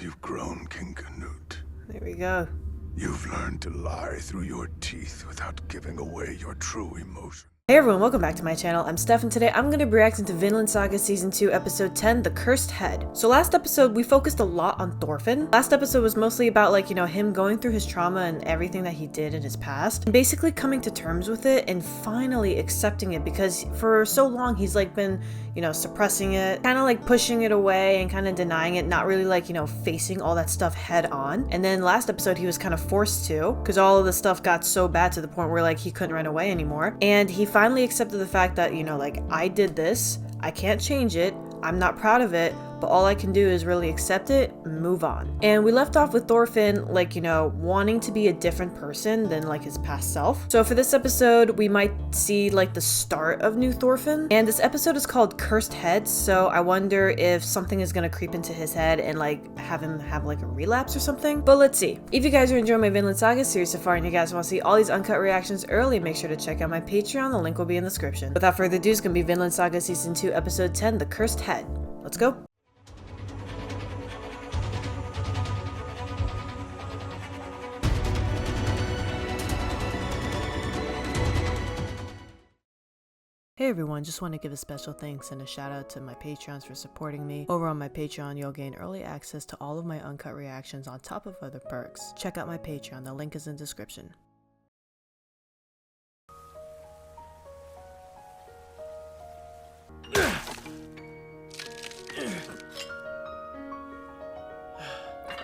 you've grown, King Canute. There we go. You've learned to lie through your teeth without giving away your true emotion. Hey everyone, welcome back to my channel. I'm Steph, and today I'm going to be reacting to Vinland Saga Season 2, Episode 10, The Cursed Head. So last episode, we focused a lot on Thorfinn. Last episode was mostly about, like, him going through his trauma and everything that he did in his past, and basically coming to terms with it and finally accepting it, because for so long he's, like, been, suppressing it, kind of, like, pushing it away and kind of denying it, not really, like, facing all that stuff head on. And then last episode, he was kind of forced to, because all of the stuff got so bad to the point where, like, he couldn't run away anymore. And he finally accepted the fact that, like, I did this, I can't change it, I'm not proud of it, but all I can do is really accept it and move on. And we left off with Thorfinn, like, wanting to be a different person than, like, his past self. So for this episode, we might see, like, the start of new Thorfinn. And this episode is called Cursed Head, so I wonder if something is gonna creep into his head and, like, have him have, like, a relapse or something. But let's see. If you guys are enjoying my Vinland Saga series so far and you guys want to see all these uncut reactions early, make sure to check out my Patreon. The link will be in the description. Without further ado, it's gonna be Vinland Saga Season 2, Episode 10, The Cursed Head. Let's go. Hey everyone, just want to give a special thanks and a shout out to my Patreons for supporting me. Over on my Patreon, you'll gain early access to all of my uncut reactions on top of other perks. Check out my Patreon, the link is in the description.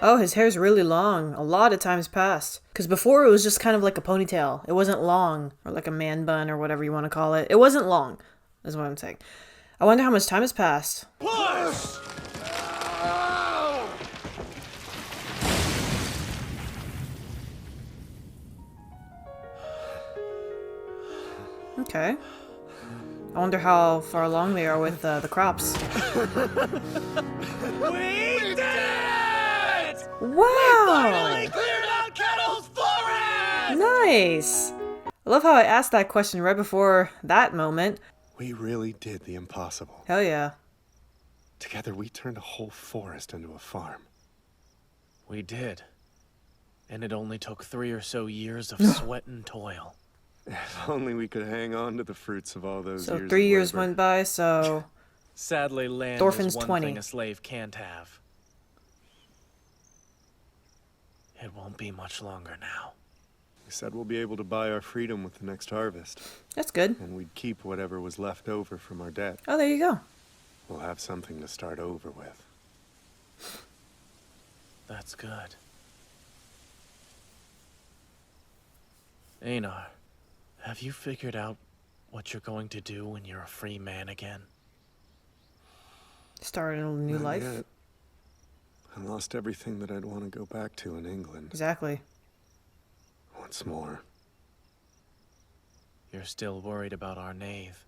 Oh, his hair's really long. A lot of time's passed. Because before it was just kind of like a ponytail. It wasn't long. Or like a man bun or whatever you want to call it. It wasn't long, is what I'm saying. I wonder how much time has passed. Push! Okay. I wonder how far along they are with the crops. We did it! Wow! Finally cleared out Kettle's forest! Nice! I love how I asked that question right before that moment. We really did the impossible. Hell yeah. Together we turned a whole forest into a farm. We did. And it only took 3 or so years of sweat and toil. If only we could hang on to the fruits of all those years. So 3 years of labor. went by, so... Sadly, land Thorfinn's is one 20. thing a slave can't have. It won't be much longer now. We said we'll be able to buy our freedom with the next harvest. That's good. And we'd keep whatever was left over from our debt. Oh, there you go. We'll have something to start over with. That's good. Einar, have you figured out what you're going to do when you're a free man again? Starting a new Not life. yet. I lost everything that I'd want to go back to in England. Exactly. Once more. You're still worried about our knave.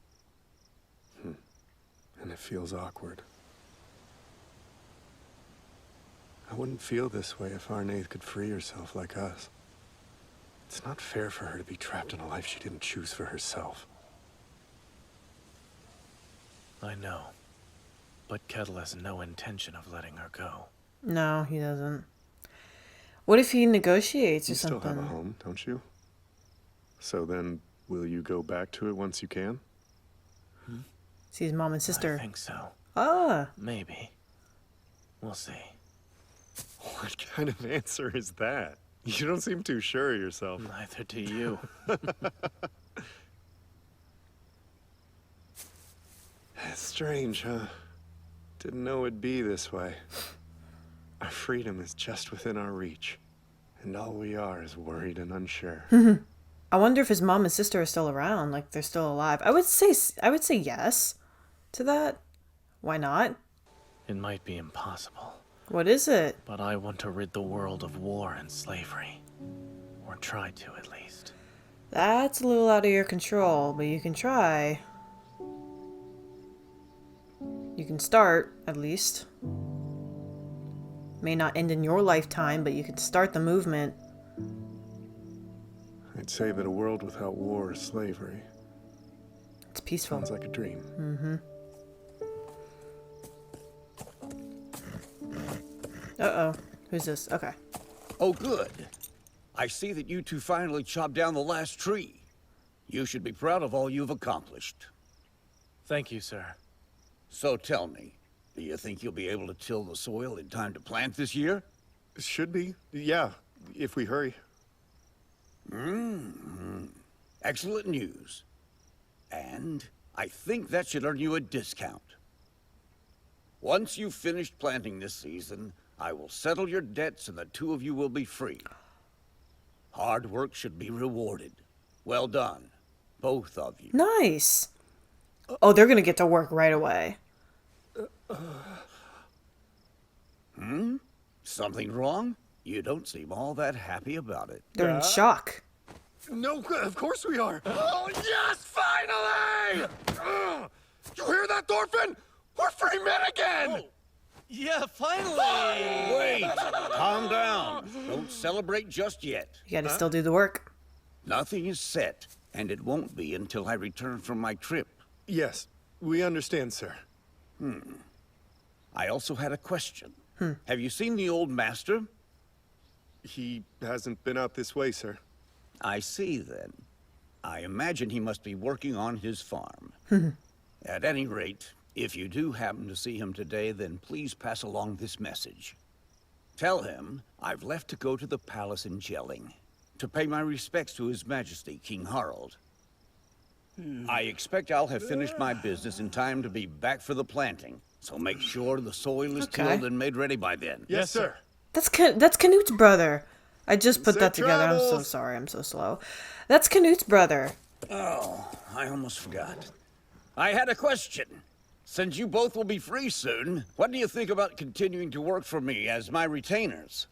And it feels awkward. I wouldn't feel this way if Arnaith could free herself like us. It's not fair for her to be trapped in a life she didn't choose for herself. I know. But Kettle has no intention of letting her go. No, he doesn't. What if he negotiates or You still something? have a home, don't you? So then, will you go back to it once you can? See his mom and sister. I think so. Ah. Maybe. We'll see. What kind of answer is that? You don't seem too sure of yourself. Neither do you. It's strange, huh? Didn't know it'd be this way. Our freedom is just within our reach, and all we are is worried and unsure. I wonder if his mom and sister are still around, like they're still alive. I would say yes to that. Why not? It might be impossible, What is it? but I want to rid the world of war and slavery. Or try to, at least. That's a little out of your control, but you can try. You can start, at least. May not end in your lifetime, but you can start the movement. I'd say that a world without war or slavery It's peaceful. sounds like a dream. Uh-oh. Who's this? Okay. Oh, good. I see that you two finally chopped down the last tree. You should be proud of all you've accomplished. Thank you, sir. So tell me, do you think you'll be able to till the soil in time to plant this year? Should be. Yeah, if we hurry. Excellent news. And I think that should earn you a discount. Once you've finished planting this season, I will settle your debts and the two of you will be free. Hard work should be rewarded. Well done, both of you. Nice. Oh, they're gonna get to work right away. Something wrong? You don't seem all that happy about it. They're in shock. No, of course we are. Oh, yes, finally! You hear that, Thorfinn? We're free men again! Yeah, finally! Wait, calm down. Don't celebrate just yet. You gotta still do the work. Nothing is set, and it won't be until I return from my trip. Yes, we understand, sir. I also had a question. Have you seen the old master? He hasn't been out this way, sir. I see, then. I imagine he must be working on his farm. At any rate, if you do happen to see him today, then please pass along this message. Tell him I've left to go to the palace in Jelling, to pay my respects to His Majesty, King Harald. I expect I'll have finished my business in time to be back for the planting, so make sure the soil is tilled and made ready by then. Yes, sir. That's Canute's brother. I just put that together. I'm so travels. sorry. I'm so slow. That's Canute's brother. Oh, I almost forgot. I had a question. Since you both will be free soon, what do you think about continuing to work for me as my retainers?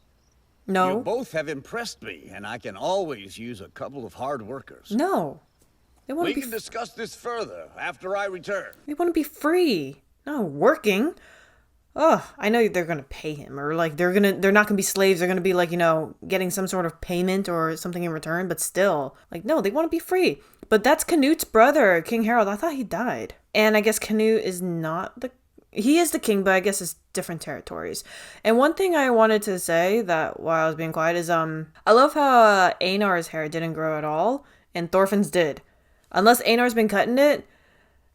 You No. both have impressed me, and I can always use a couple of hard workers. No. They want We to can be. discuss this further after I return. They want to be free. No, working. Oh, I know they're gonna pay him, or like they're not gonna be slaves. They're gonna be like, getting some sort of payment or something in return. But still, like, no, they want to be free. But that's Canute's brother, King Harold. I thought he died. And I guess Canute is not he is the king, but I guess it's different territories. And one thing I wanted to say that while I was being quiet is, I love how Einar's hair didn't grow at all, and Thorfinn's did. Unless Einar's been cutting it,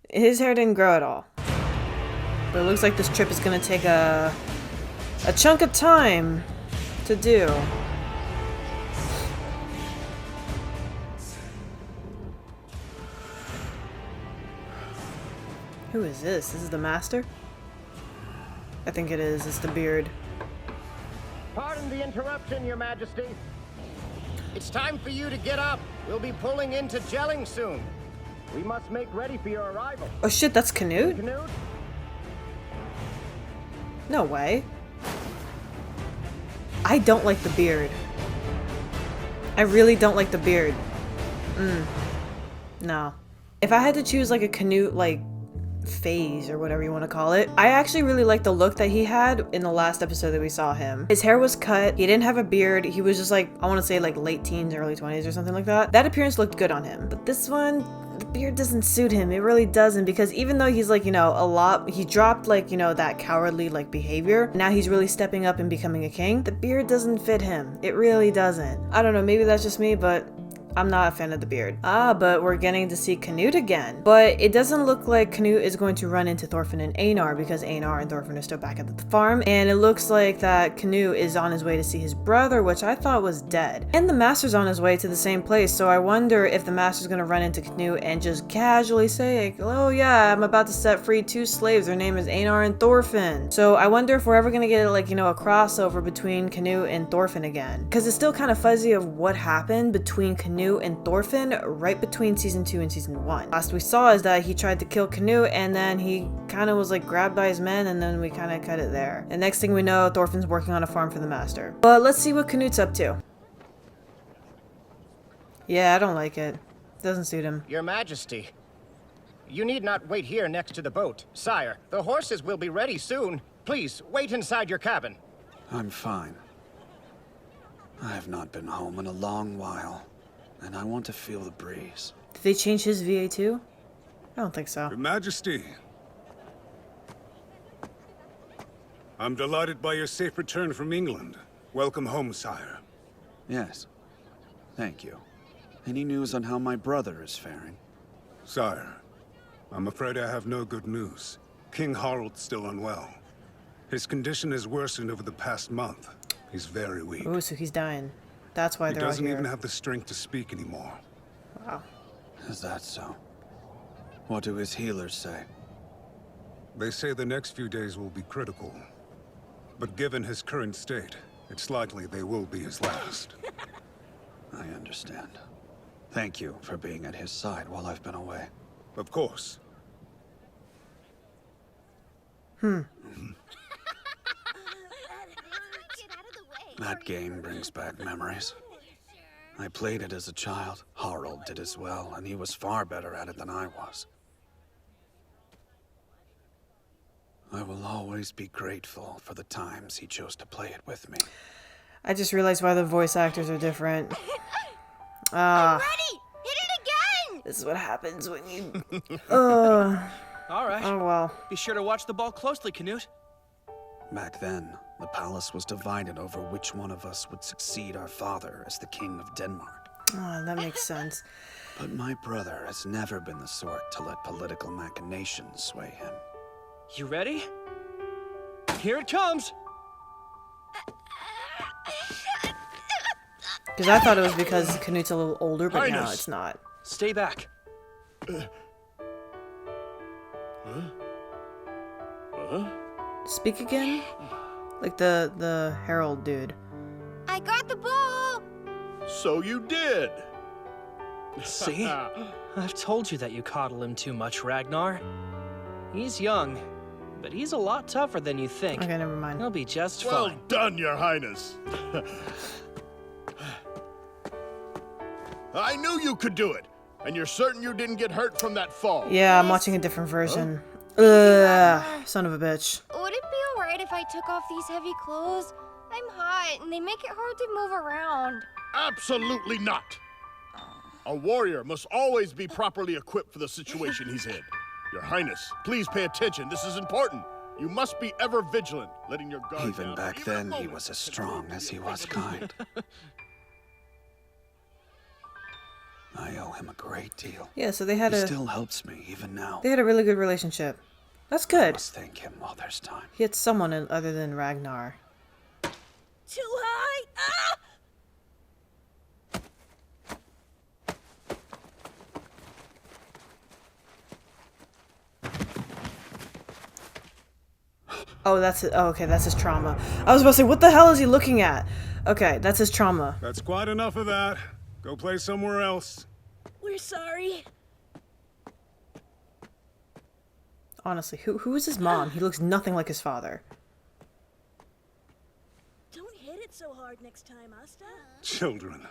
his hair didn't grow at all. But it looks like this trip is gonna take a chunk of time to do. Who is this? This is the master? I think it is. It's the beard. Pardon the interruption, Your Majesty. It's time for you to get up. We'll be pulling into Jelling soon. We must make ready for your arrival. Oh shit, that's Canute? Canute? No way. I don't like the beard. I really don't like the beard. No. If I had to choose like a Canute phase or whatever you want to call it, I actually really like the look that he had in the last episode that we saw him. His hair was cut, he didn't have a beard, he was just I want to say late teens, early 20s or something like that. That appearance looked good on him. But this one, the beard doesn't suit him. It really doesn't, because even though he's he dropped that cowardly behavior, now he's really stepping up and becoming a king, the beard doesn't fit him. It really doesn't. I don't know, maybe that's just me, but I'm not a fan of the beard. But we're getting to see Canute again. But it doesn't look like Canute is going to run into Thorfinn and Einar, because Einar and Thorfinn are still back at the farm. And it looks like that Canute is on his way to see his brother, which I thought was dead. And the master's on his way to the same place, so I wonder if the master's gonna run into Canute and just casually say, oh yeah, I'm about to set free 2 slaves. Their name is Einar and Thorfinn. So I wonder if we're ever gonna get a crossover between Canute and Thorfinn again. Because it's still kind of fuzzy of what happened between Canute and Thorfinn right between season 2 and season 1. Last we saw is that he tried to kill Canute, and then he kind of was grabbed by his men, and then we kind of cut it there. And next thing we know, Thorfinn's working on a farm for the master. But let's see what Canute's up to. Yeah, I don't like it. Doesn't suit him. Your Majesty. You need not wait here next to the boat. Sire, the horses will be ready soon. Please, wait inside your cabin. I'm fine. I have not been home in a long while, and I want to feel the breeze. Did they change his VA too? I don't think so. Your Majesty, I'm delighted by your safe return from England. Welcome home, sire. Yes. Thank you. Any news on how my brother is faring? Sire, I'm afraid I have no good news. King Harald's still unwell. His condition has worsened over the past month. He's very weak. Ooh, so he's dying. That's why He they're all doesn't here. even have the strength to speak anymore. Wow. Is that so? What do his healers say? They say the next few days will be critical. But given his current state, it's likely they will be his last. I understand. Thank you for being at his side while I've been away. Of course. That game brings back memories. I played it as a child. Harald did as well, and he was far better at it than I was. I will always be grateful for the times he chose to play it with me. I just realized why the voice actors are different. I'm ready! Hit it again! This is what happens when you... All right. Oh, well. Be sure to watch the ball closely, Canute. Back then, the palace was divided over which one of us would succeed our father as the king of Denmark. Oh, that makes sense. But my brother has never been the sort to let political machinations sway him. You ready? Here it comes. Because I thought it was because Canute's a little older, but no, Highness. it's not. Stay back. Speak again? Like the herald dude. I got the ball! So you did. See? I've told you that you coddle him too much, Ragnar. He's young, but he's a lot tougher than you think. Okay, never mind. He'll be just Well fine. done, Your Highness. I knew you could do it. And you're certain you didn't get hurt from that fall? Yeah, I'm watching a different version. Ugh, son of a bitch. Would it be alright if I took off these heavy clothes? I'm hot, and they make it hard to move around. Absolutely not. A warrior must always be properly equipped for the situation he's in. Your Highness, please pay attention. This is important. You must be ever vigilant, letting your guard Even down back for even then, a he moment was as can strong prove as he you was capable. kind. I owe him a great deal. Yeah, so they had He a still helps me even now. they had a really good relationship. That's good. Must thank him while there's time. He had someone other than Ragnar. Too high? Ah! Oh, that's it. Oh, okay, that's his trauma. I was about to say, what the hell is he looking at? Okay, that's his trauma. That's quite enough of that. Go play somewhere else. We're sorry. Honestly, who is his mom? He looks nothing like his father. Don't hit it so hard next time, Asta. Children.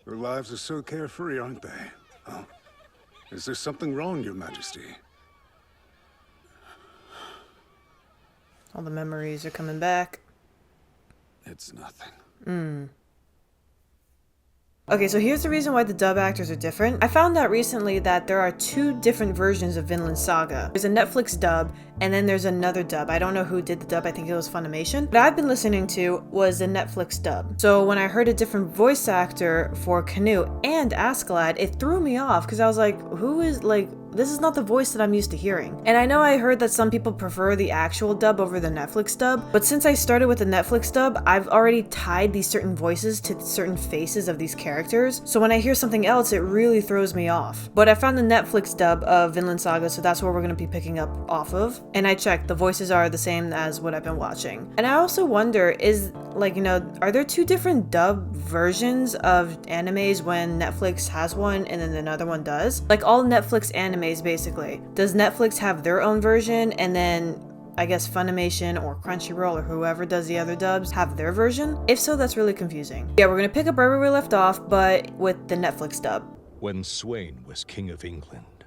Their lives are so carefree, aren't they? Huh? Is there something wrong, Your Majesty? All the memories are coming back. It's nothing. Okay, so here's the reason why the dub actors are different. I found out recently that there are two different versions of Vinland Saga. There's a Netflix dub, and then there's another dub. I don't know who did the dub, I think it was Funimation. What I've been listening to was the Netflix dub. So when I heard a different voice actor for Canute and Askeladd, it threw me off, because I was like, who is, like, this is not the voice that I'm used to hearing. And I know I heard that some people prefer the actual dub over the Netflix dub, but since I started with the Netflix dub, I've already tied these certain voices to certain faces of these characters, so when I hear something else, it really throws me off. But I found the Netflix dub of Vinland Saga, so that's what we're going to be picking up off of. And I checked, the voices are the same as what I've been watching. And I also wonder, is, like, you know, are there two different dub versions of animes when Netflix has one and then another one does? Like all Netflix animes, basically. Does Netflix have their own version, and then I guess Funimation or Crunchyroll or whoever does the other dubs have their version? If so, that's really confusing. Yeah, we're gonna pick up where we left off, but with the Netflix dub. When Sweyn was king of England,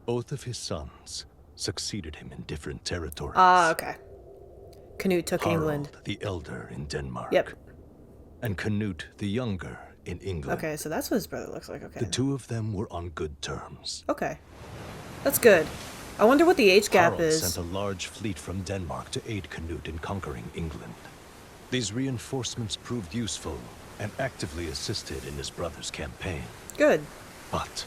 both of his sons succeeded him in different territories. Ah, okay. Canute took Harald, England. the elder, in Denmark. Yep. And Canute, the younger, in England. Okay, so that's what his brother looks like. Okay. The two of them were on good terms. Okay. That's good. I wonder what the age gap Harald is. sent a large fleet from Denmark to aid Canute in conquering England. These reinforcements proved useful and actively assisted in his brother's campaign. Good. But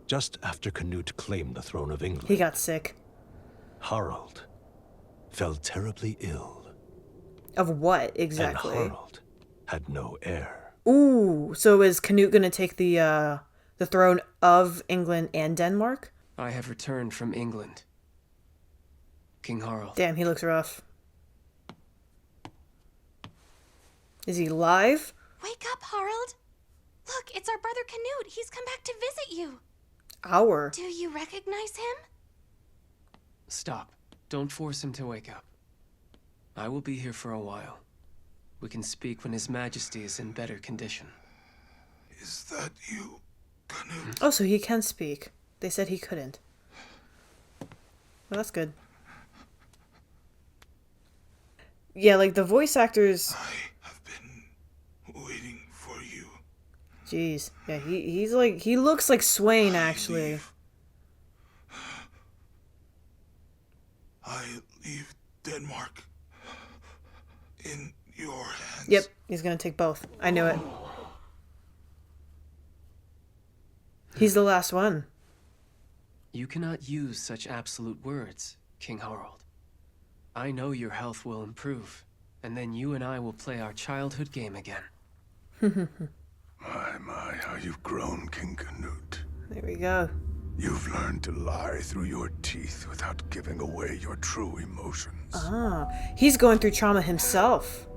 just after Canute claimed the throne of England, He got sick. Harald fell terribly ill. Of what, exactly? And Harald had no heir. Ooh, so is Canute gonna take the throne of England and Denmark? I have returned from England. King Harald. Damn, he looks rough. Is he live? Wake up, Harald. Look, it's our brother Canute. He's come back to visit you. Our? Do you recognize him? Stop. Don't force him to wake up. I will be here for a while. We can speak when His Majesty is in better condition. Is that you, Canute? Oh, so he can speak. They said he couldn't. Well, that's good. Yeah, like the voice actors. I have been waiting for you. Jeez. Yeah, he's like, he looks like Swain, actually. I leave Denmark in your hands. Yep, he's gonna take both. I knew it. He's the last one. You cannot use such absolute words, King Harald. I know your health will improve, and then you and I will play our childhood game again. My, how you've grown, King Canute. There we go. You've learned to lie through your teeth without giving away your true emotions. Ah, he's going through trauma himself.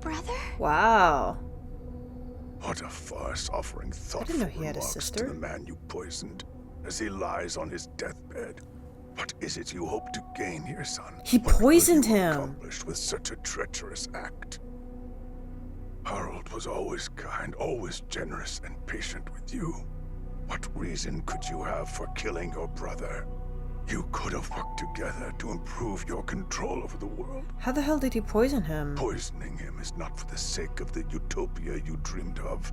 Brother? Wow. What a farce offering thoughtful know he had a remarks sister. to the man you poisoned as he lies on his deathbed. What is it you hope to gain here, son? He What will poisoned you him. accomplish with such a treacherous act? Harald was always kind, always generous and patient with you. What reason could you have for killing your brother? You could have worked together to improve your control over the world. How the hell did he poison him? Poisoning him is not for the sake of the utopia you dreamed of.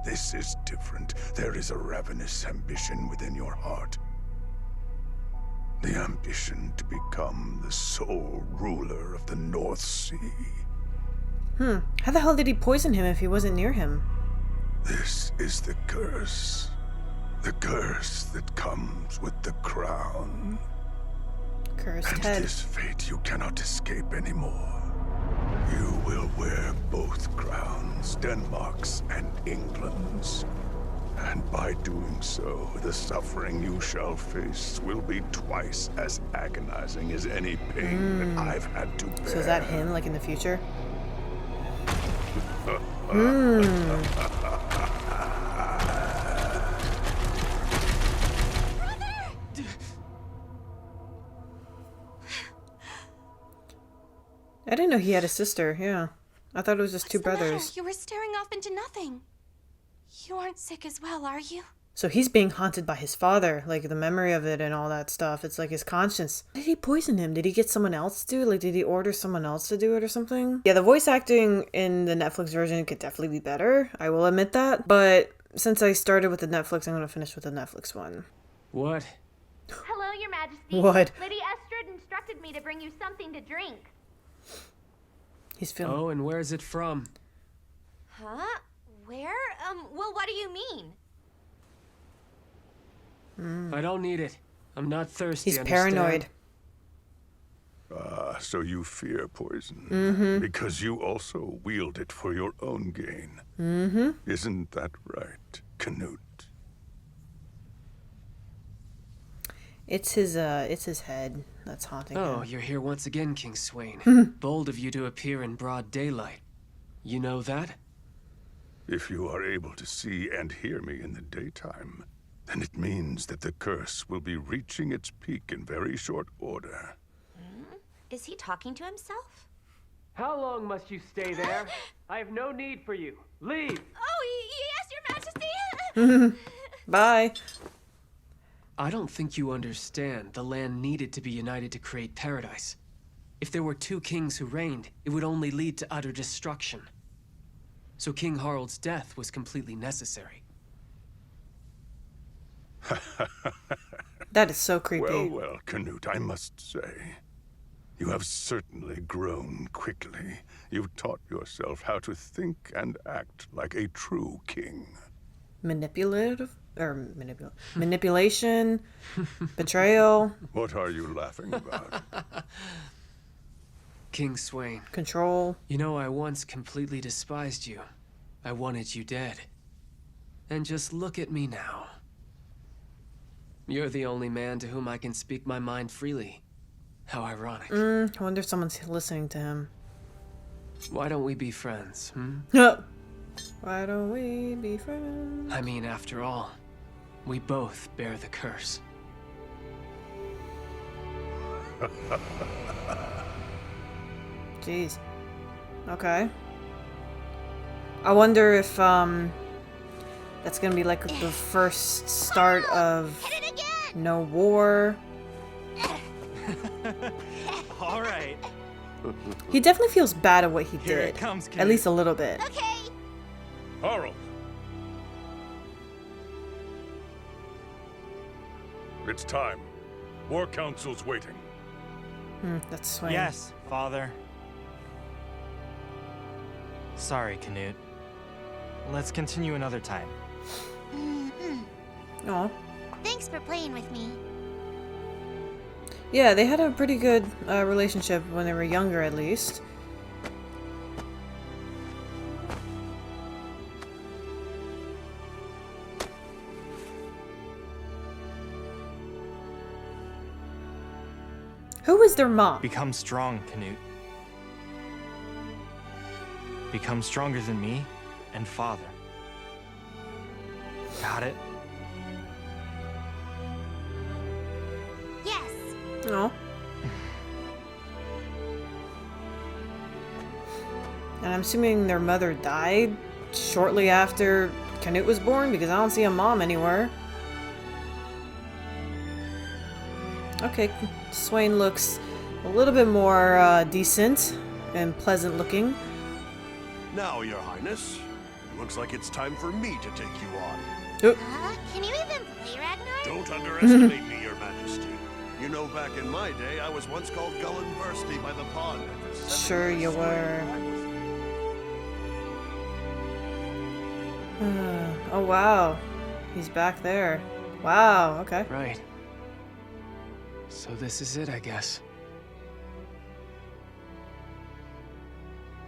This is different. There is a ravenous ambition within your heart. The ambition to become the sole ruler of the North Sea. How the hell did he poison him if he wasn't near him? This is the curse. The curse that comes with the crown. Cursed And head. this fate you cannot escape anymore. You will wear both crowns, Denmark's and England's. And by doing so, the suffering you shall face will be twice as agonizing as any pain that I've had to bear. So is that him, like in the future? I didn't know he had a sister, yeah. I thought it was just two What's the matter? brothers. You were staring off into nothing. You aren't sick as well, are you? So he's being haunted by his father, like the memory of it and all that stuff. It's like his conscience. Did he poison him? Did he get someone else to do it? Like, did he order someone else to do it or something? Yeah, the voice acting in the Netflix version could definitely be better. I will admit that. But since I started with the Netflix, I'm going to finish with the Netflix one. What? Hello, Your Majesty. What? Lady Estrid instructed me to bring you something to drink. He's feeling... Oh, and where's it from? Huh? Where? Well, what do you mean? I don't need it. I'm not thirsty. He's understand? paranoid. Ah, so you fear poison. Because you also wield it for your own gain. Isn't that right, Canute? It's his head that's haunting Oh, him. you're here once again, King Swain. Bold of you to appear in broad daylight. You know that? If you are able to see and hear me in the daytime, then it means that the curse will be reaching its peak in very short order. Is he talking to himself? How long must you stay there? I have no need for you. Leave! Oh, yes, Your Majesty! Bye. I don't think you understand. The land needed to be united to create paradise. If there were two kings who reigned, it would only lead to utter destruction. So King Harald's death was completely necessary. That is so creepy. Well, Canute, I must say, you have certainly grown quickly. You've taught yourself how to think and act like a true king. Manipulation, betrayal. What are you laughing about? King Swain. Control. You know, I once completely despised you. I wanted you dead. And just look at me now. You're the only man to whom I can speak my mind freely. How ironic. I wonder if someone's listening to him. Why don't we be friends, Why don't we be friends? I mean, after all, we both bear the curse. Jeez. Okay. I wonder if, that's gonna be like the first start of no war. All right. He definitely feels bad at what he Here did. it comes, at least a little bit. Okay. Harald! It's time. War Council's waiting. That's Swain. Yes, Father. Sorry, Canute. Let's continue another time. Aw. Thanks for playing with me. Yeah, they had a pretty good relationship when they were younger, at least. Who is their mom? Become strong, Canute. Become stronger than me and Father. Got it? Yes. No. And I'm assuming their mother died shortly after Canute was born, because I don't see a mom anywhere. Okay, Swain looks a little bit more decent and pleasant looking. Now, Your Highness, looks like it's time for me to take you on. Can you even play Ragnar? Don't underestimate me, Your Majesty. You know, back in my day, I was once called Gullenbursty by the pond. Sure you were. Oh wow, he's back there. Wow, okay. Right. So this is it, I guess.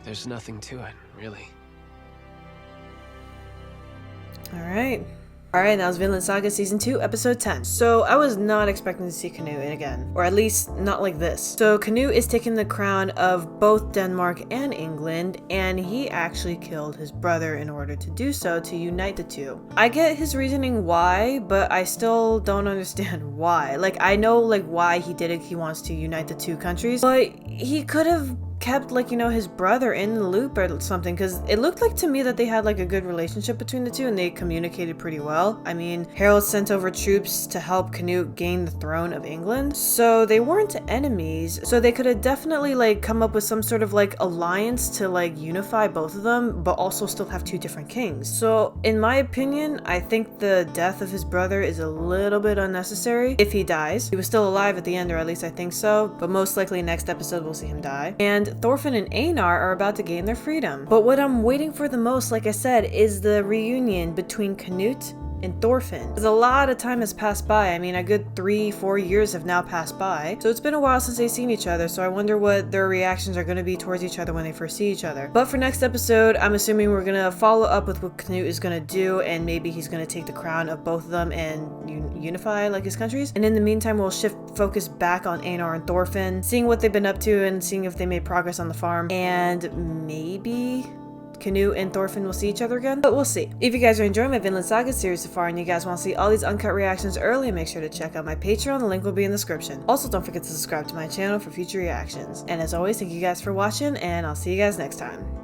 There's nothing to it, really. Alright. Alright, that was Vinland Saga Season 2, Episode 10. So, I was not expecting to see Canute again. Or at least, not like this. So, Canute is taking the crown of both Denmark and England, and he actually killed his brother in order to do so, to unite the two. I get his reasoning why, but I still don't understand why. Like, I know, like, why he did it. He wants to unite the two countries, but he could have kept, like, you know, his brother in the loop or something, because it looked like to me that they had like a good relationship between the two and they communicated pretty well. I mean, Harold sent over troops to help Canute gain the throne of England, so they weren't enemies, so they could have definitely like come up with some sort of like alliance to like unify both of them, but also still have two different kings. So in my opinion, I think the death of his brother is a little bit unnecessary. If he dies, he was still alive at the end, or at least I think so, but most likely next episode we'll see him die. And Thorfinn and Einar are about to gain their freedom. But what I'm waiting for the most, like I said, is the reunion between Canute and Thorfinn. Because a lot of time has passed by. I mean, a good 3-4 years have now passed by. So it's been a while since they've seen each other, so I wonder what their reactions are going to be towards each other when they first see each other. But for next episode, I'm assuming we're going to follow up with what Canute is going to do, and maybe he's going to take the crown of both of them and unify like his countries. And in the meantime, we'll shift focus back on Einar and Thorfinn, seeing what they've been up to and seeing if they made progress on the farm. And maybe Canute and Thorfinn will see each other again, but we'll see. If you guys are enjoying my Vinland Saga series so far and you guys want to see all these uncut reactions early, make sure to check out my Patreon. The link will be in the description. Also, don't forget to subscribe to my channel for future reactions. And as always, thank you guys for watching, and I'll see you guys next time.